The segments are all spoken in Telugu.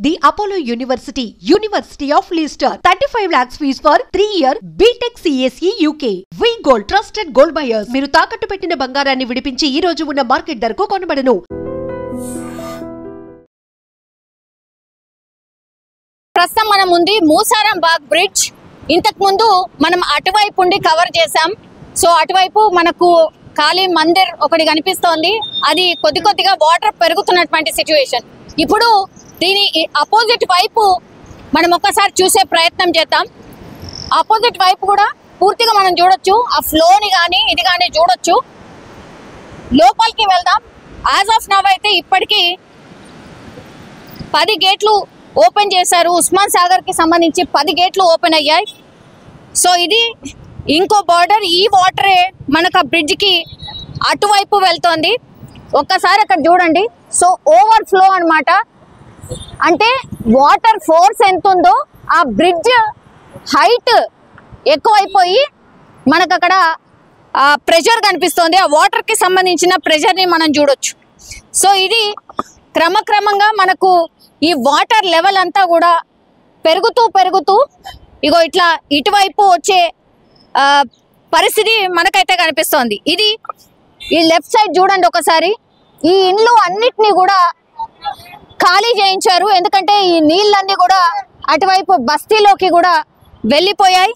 The Apollo University, University of Leicester, 35 lakhs fees for 3-year BTech CSE UK. We Gold, trusted gold buyers. మీరు తాకట్టు పెట్టిన బంగారాన్ని విడిపించి ఈ రోజు ఉన్న మార్కెట్ ధరకు కొనబడను. ప్రస్తుతం మనం ఉంది మూసారం బాగ్ బ్రిడ్జ్. ఇంతకు ముందు మనం అటువైపు ఉండి కవర్ చేసాం. సో అటువైపు మనకు కాళీ మందిర్ ఒకటి కనిపిస్తోంది. అది కొద్దిగా వాటర్ పెరుగుతున్నటువంటి సిచ్యువేషన్. ఇప్పుడు దీని అపోజిట్ వైపు మనం ఒక్కసారి చూసే ప్రయత్నం చేద్దాం. అపోజిట్ వైపు కూడా పూర్తిగా మనం చూడొచ్చు. ఆ ఫ్లోని కానీ ఇది కానీ చూడొచ్చు. లోపలికి వెళ్దాం. యాజ్ ఆఫ్ నవ్ అయితే ఇప్పటికీ 10 గేట్లు ఓపెన్ చేశారు. ఉస్మాన్ సాగర్ కి సంబంధించి 10 గేట్లు ఓపెన్ అయ్యాయి. సో ఇది ఇంకో బార్డర్. ఈ వాటరే మనకు ఆ బ్రిడ్జ్కి అటువైపు వెళ్తోంది. ఒక్కసారి అక్కడ చూడండి. సో ఓవర్ ఫ్లో అనమాట. అంటే వాటర్ ఫోర్స్ ఎంత ఉందో ఆ బ్రిడ్జ్ హైట్ ఎక్కువైపోయి మనకు అక్కడ ప్రెషర్ కనిపిస్తుంది. ఆ వాటర్కి సంబంధించిన ప్రెషర్ని మనం చూడొచ్చు. సో ఇది క్రమక్రమంగా మనకు ఈ వాటర్ లెవెల్ అంతా కూడా పెరుగుతూ ఇగో ఇట్లా ఇటువైపు వచ్చే పరిస్థితి మనకైతే కనిపిస్తోంది. ఇది ఈ లెఫ్ట్ సైడ్ చూడండి ఒకసారి. ఈ ఇండ్లు అన్నిటినీ కూడా ఖాళీ చేయించారు. ఎందుకంటే ఈ నీళ్ళన్నీ కూడా అటువైపు బస్తీలోకి కూడా వెళ్ళిపోయాయి.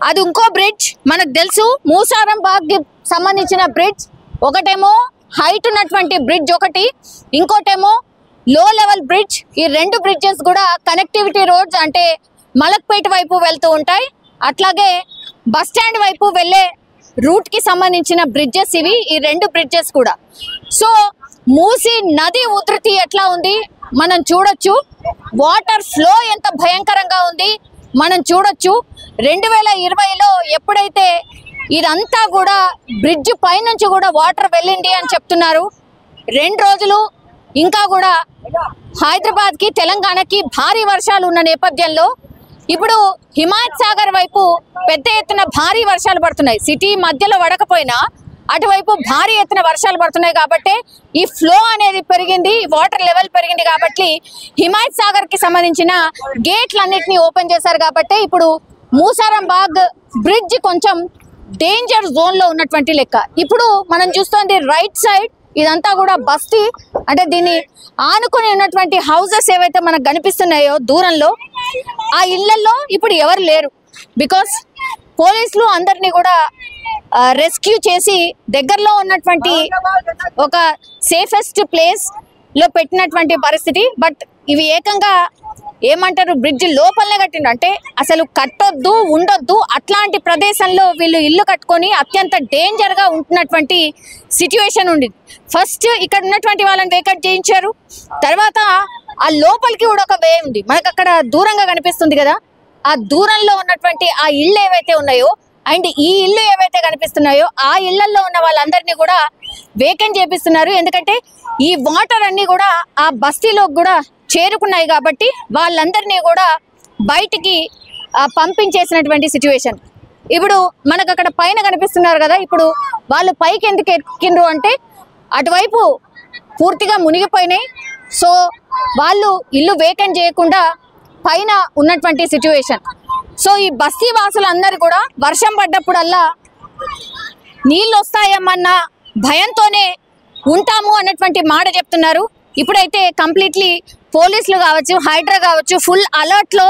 అది ఇంకో బ్రిడ్జ్ మనకు తెలుసు. మూసారం బాగ్ సంబంధించిన బ్రిడ్జ్ ఒకటేమో హైట్ ఉన్నటువంటి బ్రిడ్జ్ ఒకటి, ఇంకోటేమో లో లెవెల్ బ్రిడ్జ్. ఈ 2 బ్రిడ్జెస్ కూడా కనెక్టివిటీ రోడ్స్ అంటే మలక్పేట వైపు వెళ్తూ ఉంటాయి. అట్లాగే బస్ స్టాండ్ వైపు వెళ్ళే రూట్ కి సంబంధించిన బ్రిడ్జెస్ ఇవి, ఈ 2 బ్రిడ్జెస్ కూడా. సో మూసీ నది ఉధృతి ఎట్లా ఉంది మనం చూడొచ్చు. వాటర్ ఫ్లో ఎంత భయంకరంగా ఉంది మనం చూడొచ్చు. 2020లో ఎప్పుడైతే ఇదంతా కూడా బ్రిడ్జ్ పైనుంచి కూడా వాటర్ వెళ్ళింది అని చెప్తున్నారు. 2 రోజులు ఇంకా కూడా హైదరాబాద్కి తెలంగాణకి భారీ వర్షాలు ఉన్న నేపథ్యంలో ఇప్పుడు హిమాయత్ సాగర్ వైపు పెద్ద ఎత్తున భారీ వర్షాలు పడుతున్నాయి. సిటీ మధ్యలో పడకపోయినా అటువైపు భారీ ఎత్తున వర్షాలు పడుతున్నాయి. కాబట్టి ఈ ఫ్లో అనేది పెరిగింది, వాటర్ లెవెల్ పెరిగింది. కాబట్టి హిమాయత్ సాగర్ కి సంబంధించిన గేట్లన్నిటినీ ఓపెన్ చేశారు. కాబట్టి ఇప్పుడు మూసారం బాగ్ బ్రిడ్జ్ కొంచెం డేంజర్ జోన్ లో ఉన్నటువంటి లెక్క. ఇప్పుడు మనం చూస్తోంది రైట్ సైడ్ ఇదంతా కూడా బస్తీ. అంటే దీన్ని ఆనుకుని ఉన్నటువంటి హౌసెస్ ఏవైతే మనకు కనిపిస్తున్నాయో దూరంలో, ఆ ఇళ్లలో ఇప్పుడు ఎవరు లేరు. బికాస్ పోలీసులు అందరినీ కూడా రెస్క్యూ చేసి దగ్గరలో ఉన్నటువంటి ఒక సేఫెస్ట్ ప్లేస్ లో పెట్టినటువంటి పరిస్థితి. బట్ ఇవి ఏకంగా ఏమంటారు బ్రిడ్జ్ లోపలనే కట్టిండు. అంటే అసలు కట్టొద్దు ఉండొద్దు అట్లాంటి ప్రదేశంలో వీళ్ళు ఇల్లు కట్టుకొని అత్యంత డేంజర్ గా ఉంటున్నటువంటి సిచ్యువేషన్ ఉంది. ఫస్ట్ ఇక్కడ ఉన్నటువంటి వాళ్ళని వేకట్ చేయించారు. తర్వాత ఆ లోపలికి కూడా ఒక వే ఉంది మనకు అక్కడ దూరంగా కనిపిస్తుంది కదా. ఆ దూరంలో ఉన్నటువంటి ఆ ఇళ్ళు ఏవైతే ఉన్నాయో అండ్ ఈ ఇల్లు ఏవైతే కనిపిస్తున్నాయో ఆ ఇళ్లలో ఉన్న వాళ్ళందరినీ కూడా వేకెంట్ చేపిస్తున్నారు. ఎందుకంటే ఈ వాటర్ అన్ని కూడా ఆ బస్తీలోకి కూడా చేరుకున్నాయి. కాబట్టి వాళ్ళందరినీ కూడా బయటికి పంపించేసినటువంటి సిచ్యువేషన్. ఇప్పుడు మనకు అక్కడ పైన కనిపిస్తున్నారు కదా. ఇప్పుడు వాళ్ళు పైకి ఎందుకు ఎక్కిండ్రు అంటే అటువైపు పూర్తిగా మునిగిపోయినాయి. సో వాళ్ళు ఇల్లు వేకెంట్ చేయకుండా పైన ఉన్నటువంటి సిచ్యువేషన్. సో ఈ బస్తీ వాసులందరూ కూడా వర్షం పడ్డప్పుడల్లా నీళ్ళు వస్తాయమ్మన్న భయంతోనే ఉంటాము అన్నటువంటి మాట చెప్తున్నారు. ఇప్పుడైతే కంప్లీట్లీ పోలీసులు కావచ్చు, హైడ్రా కావచ్చు ఫుల్ అలర్ట్లో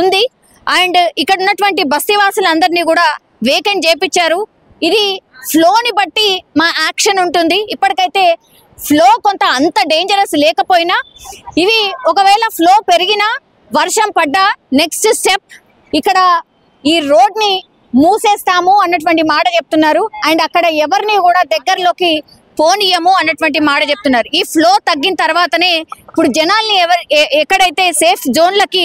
ఉంది. అండ్ ఇక్కడ ఉన్నటువంటి బస్తీ వాసులందరినీ కూడా వేకెంట్ చేపించారు. ఇది ఫ్లోని బట్టి మా యాక్షన్ ఉంటుంది. ఇప్పటికైతే ఫ్లో కొంత అంత డేంజరస్ లేకపోయినా ఇవి ఒకవేళ ఫ్లో పెరిగినా వర్షం పడ్డా నెక్స్ట్ స్టెప్ ఇక్కడ ఈ రోడ్ని మూసేస్తాము అన్నటువంటి మాట చెప్తున్నారు. అండ్ అక్కడ ఎవరిని కూడా దగ్గరలోకి పోనీయము అన్నటువంటి మాట చెప్తున్నారు. ఈ ఫ్లో తగ్గిన తర్వాతనే ఇప్పుడు జనాల్ని ఎక్కడైతే సేఫ్ జోన్లకి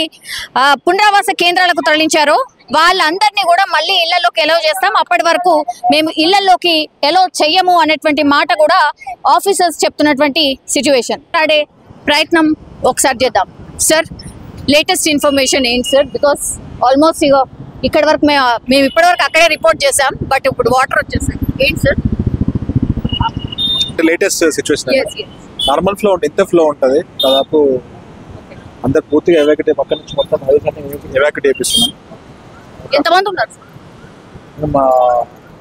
పునరావాస కేంద్రాలకు తరలించారో వాళ్ళందరినీ కూడా మళ్ళీ ఇళ్లలోకి ఎలవ్ చేస్తాం. అప్పటి వరకు మేము ఇళ్లలోకి ఎలవ్ చెయ్యము అనేటువంటి మాట కూడా ఆఫీసర్స్ చెప్తున్నటువంటి సిచ్యువేషన్. ఆడే ప్రయత్నం ఒకసారి చేద్దాం. సార్ లేటెస్ట్ ఇన్ఫర్మేషన్ ఏంటి సార్? బికాస్ ఆల్మోస్ట్ ఇక్కడ వరకు మేము ఇప్పటివరకు అక్కడే రిపోర్ట్ చేసాం. బట్ ఇప్పుడు వాటర్ వచ్చేసాయి ఏంటి sir latest situation? Normal flow ఉంటుంది, ఇంత ఫ్లో ఉంటుంది దాదాపు. అందరు పూర్తిగా ఎవాక్యుయేట్ పక్క నుంచి మొత్తం ఎవాక్యుయేట్ చేపిస్తున్నాం. ఎంతమంది ఉన్నారు?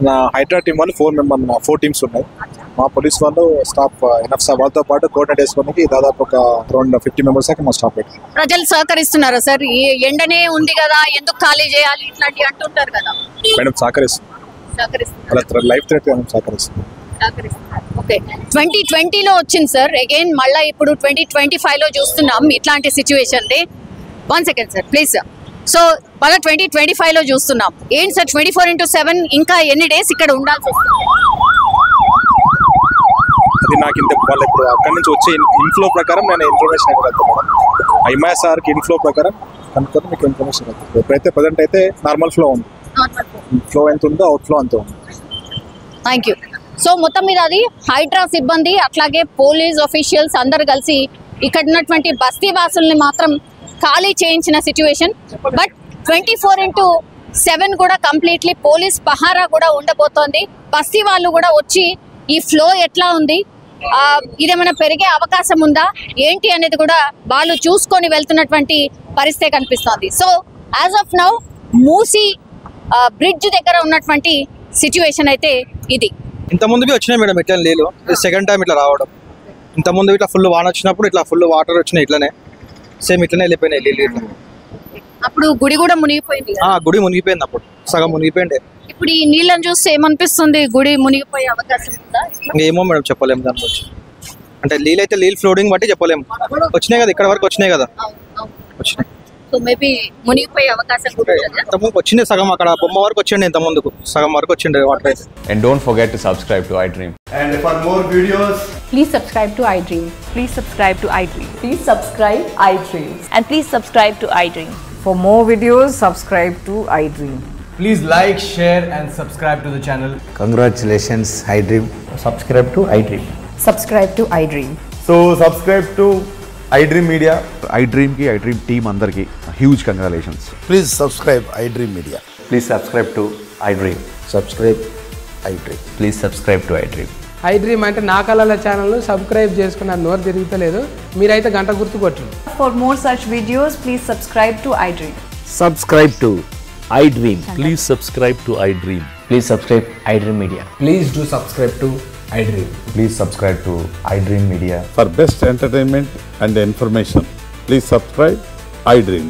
నా హైడ్రా టీం వాళ్ళు 4 టీమ్స్ ఉన్నాయి. మా పోలీస్ వాళ్ళు స్టాఫ్ ఎనఫ్ వాళ్ళతో పాటు కోఆర్డినేట్ చేసుకోవడానికి దాదాపు ఒక అరౌండ్ 50 మెంబర్స్ దాకా మా స్టాఫ్ పెట్టి. ప్రజలు సహకరిస్తున్నారా సార్? ఈ ఎండనే ఉంది కదా, ఎందుకు ఖాళీ చేయాలి ఇట్లాంటివి అంటుంటారు కదా. మేడం సహకరిస్తుంది, లైఫ్ థ్రెట్ సహకరిస్తుంది. ఓకే, 2020లో వచ్చింది సార్, అగైన్ మళ్ళీ ఇప్పుడు 2025లో చూస్తున్నాం ఇట్లాంటి situation. 1 second sir please sir. So మళ్ళీ 2025లో చూస్తున్నాం. ఏంటి సార్ 24/7 ఇంకా ఎన్ని డేస్ ఇక్కడ ఉండాల్సి వస్తుంది? అది నాకు ఇంత వాళ్ళు ఇప్పుడు అక్కడి నుంచి వచ్చే ఇన్ఫ్లో ప్రకారం నేను ఇన్ఫర్మేషన్ ఇవ్వగలుగుతాను. ఐఎంఐఎస్ఆర్కి ఇన్ఫ్లో ప్రకారం కనుక్కొని మీకు ఇన్ఫర్మేషన్ ఇవ్వగలుగుతాను. ఇప్పుడైతే ప్రజెంట్ అయితే నార్మల్ ఫ్లో ఉంది, ఫ్లో ఎంత ఉందో అవుట్ ఫ్లో అంతే ఉంది. Thank you. సో మొత్తం మీద అది హైడ్రా సిబ్బంది అట్లాగే పోలీస్ ఆఫీషియల్స్ అందరు కలిసి ఇక్కడ ఉన్నటువంటి బస్తీ వాసుల్ని మాత్రం ఖాళీ చేయించిన సిచ్యువేషన్. బట్ 24/7 కూడా కంప్లీట్లీ పోలీస్ పహారా కూడా ఉండబోతోంది. బస్తీ వాళ్ళు కూడా వచ్చి ఈ ఫ్లో ఎట్లా ఉంది, ఇదేమైనా పెరిగే అవకాశం ఉందా ఏంటి అనేది కూడా వాళ్ళు చూసుకొని వెళ్తున్నటువంటి పరిస్థితి కనిపిస్తోంది. So as of now Musi bridge దగ్గర ఉన్నటువంటి సిచ్యువేషన్ అయితే ఇది. ఇంత ముందుకి వచ్చినాయి మేడం ఇట్లా నీళ్ళు, సెకండ్ టైం ఇట్లా రావడం. ఇంత ముందు ఇట్లా ఫుల్ వాన వచ్చినప్పుడు ఇట్లా ఫుల్ వాటర్ వచ్చినాయి, ఇట్లానే సేమ్ ఇట్లనే వెళ్ళిపోయినాయి నీళ్ళు ఇట్లా. అప్పుడు గుడి కూడా మునిగిపోయింది. గుడి మునిగిపోయింది, అప్పుడు సగం మునిగిపోయింది. ఇప్పుడు ఈ నీళ్ళని చూస్తే ఏమనిపిస్తుంది? గుడి మునిగిపోయే అవకాశం ఉందా? ఏమో మేడం చెప్పలేము దాని గురించి. అంటే నీళ్ళు అయితే నీళ్ళు ఫ్లోడింగ్ బట్టి చెప్పలేము. వచ్చినాయి కదా, ఇక్కడ వరకు వచ్చినాయి కదా, వచ్చినాయి. సో మేబీ మునిగిపోయే అవకాశం కూడా వచ్చింది సగం, అక్కడ బొమ్మ వరకు వచ్చిండే, ఇంత ముందుకు సగం వరకు వచ్చిండే వాటర్ అయితే. And don't forget to subscribe to iDream. And for more videos, please subscribe to iDream. Please subscribe to iDream. Please subscribe iDream. And please subscribe to iDream. For more videos, subscribe to iDream. please like, share and subscribe to the channel. Congratulations, iDream. Subscribe to iDream. Subscribe to iDream. So subscribe to iDream Media. iDream ki iDream team andarki huge congratulations. Please subscribe iDream Media. Please subscribe to iDream. Subscribe iDream. Please subscribe to iDream. iDream అంటే నా కళల ఛానల్ సబ్స్క్రైబ్ చేసుకున్నారు, నోరు తిరుగుతలేదు, మీరైతే గంట గుర్తు కొట్టండి. For more such videos, please subscribe to iDream. Subscribe to iDream. Please subscribe to iDream. Please subscribe iDream Media. Please do subscribe to iDream. Please subscribe to iDream Media. For best entertainment and information, please subscribe iDream.